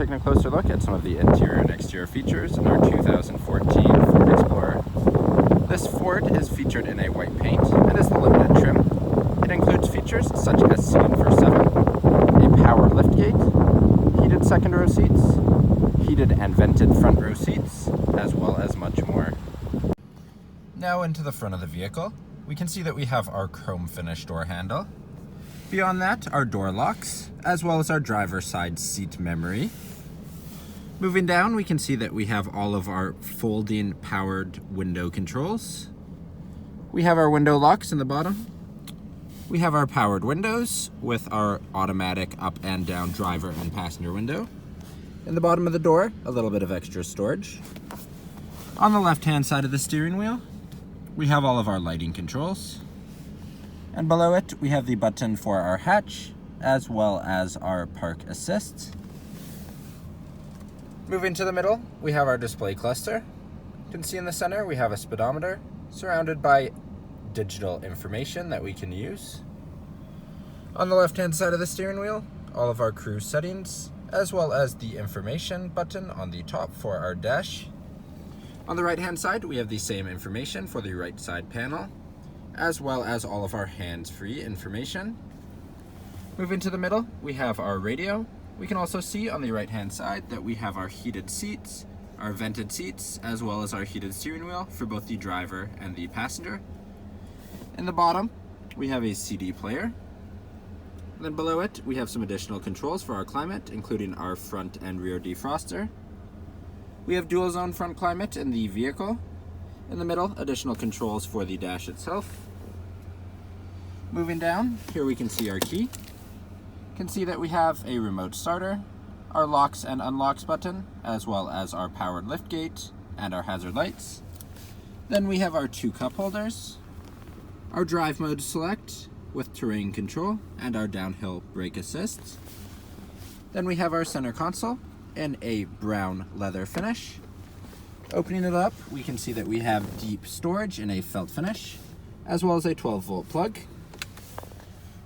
taking a closer look at some of the interior and exterior features in our 2014 Ford Explorer. This Ford is featured in a white paint and is the limited trim. It includes features such as seating for 7, a power liftgate, heated second row seats, heated and vented front row seats, as well as much more. Now into the front of the vehicle, we can see that we have our chrome finish door handle. Beyond that, our door locks, as well as our driver's side seat memory. Moving down, we can see that we have all of our folding powered window controls. We have our window locks in the bottom. We have our powered windows with our automatic up and down driver and passenger window. In the bottom of the door, a little bit of extra storage. On the left-hand side of the steering wheel, we have all of our lighting controls. And below it, we have the button for our hatch, as well as our park assist. Moving to the middle, we have our display cluster. You can see in the center, we have a speedometer, surrounded by digital information that we can use. On the left-hand side of the steering wheel, all of our cruise settings, as well as the information button on the top for our dash. On the right-hand side, we have the same information for the right side panel, as well as all of our hands-free information. Moving to the middle, we have our radio. We can also see on the right-hand side that we have our heated seats, our vented seats, as well as our heated steering wheel for both the driver and the passenger. In the bottom, we have a CD player. Then below it, we have some additional controls for our climate, including our front and rear defroster. We have dual zone front climate in the vehicle. In the middle, additional controls for the dash itself. Moving down, here we can see our key. You can see that we have a remote starter, our locks and unlocks button, as well as our powered liftgate and our hazard lights. Then we have our 2 cup holders, our drive mode select with terrain control, and our downhill brake assist. Then we have our center console in a brown leather finish. Opening it up, we can see that we have deep storage in a felt finish, as well as a 12-volt plug.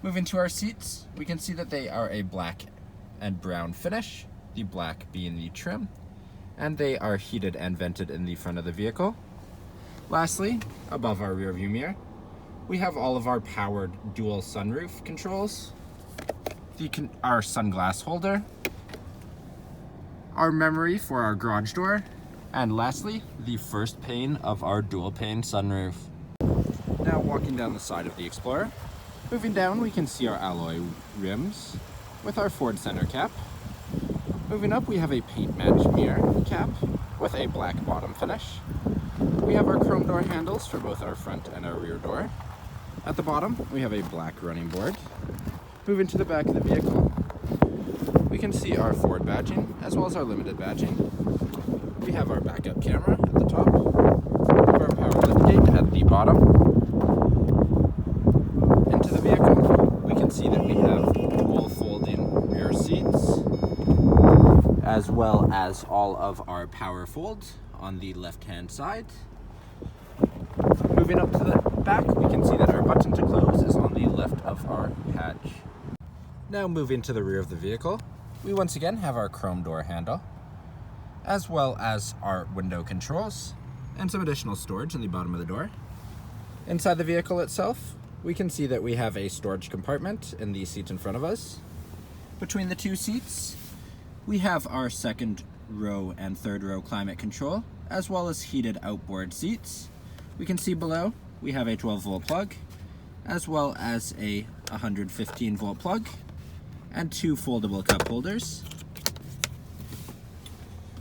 Moving to our seats, we can see that they are a black and brown finish, the black being the trim, and they are heated and vented in the front of the vehicle. Lastly, above our rear view mirror, we have all of our powered dual sunroof controls, our sunglass holder, our memory for our garage door, and lastly, the first pane of our dual pane sunroof. Now walking down the side of the Explorer, moving down we can see our alloy rims with our Ford center cap. Moving up, we have a paint match mirror cap with a black bottom finish. We have our chrome door handles for both our front and our rear door. At the bottom, we have a black running board. Moving to the back of the vehicle, we can see our Ford badging as well as our limited badging. We have our backup camera at the top, our power liftgate at the bottom. Into the vehicle, we can see that we have dual folding rear seats, as well as all of our power folds on the left-hand side. Moving up to the back, we can see that our button to close is on the left of our hatch. Now moving to the rear of the vehicle, we once again have our chrome door handle, as well as our window controls and some additional storage in the bottom of the door. Inside the vehicle itself, we can see that we have a storage compartment in the seat in front of us. Between the 2 seats, we have our second row and third row climate control, as well as heated outboard seats. We can see below we have a 12-volt plug, as well as a 115-volt plug, and 2 foldable cup holders.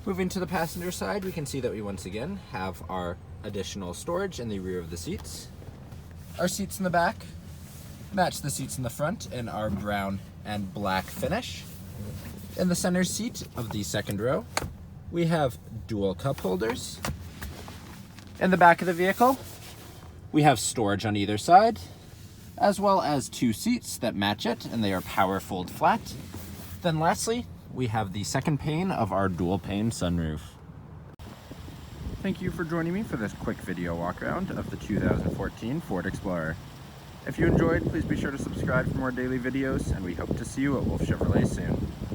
Moving to the passenger side, we can see that we once again have our additional storage in the rear of the seats. Our seats in the back match the seats in the front in our brown and black finish. In the center seat of the second row, we have dual cup holders. In the back of the vehicle, we have storage on either side, as well as 2 seats that match it, and they are power fold flat. Then lastly, we have the second pane of our dual pane sunroof. Thank you for joining me for this quick video walk around of the 2014 Ford Explorer. If you enjoyed, please be sure to subscribe for more daily videos, and we hope to see you at Wolfe Chevrolet soon.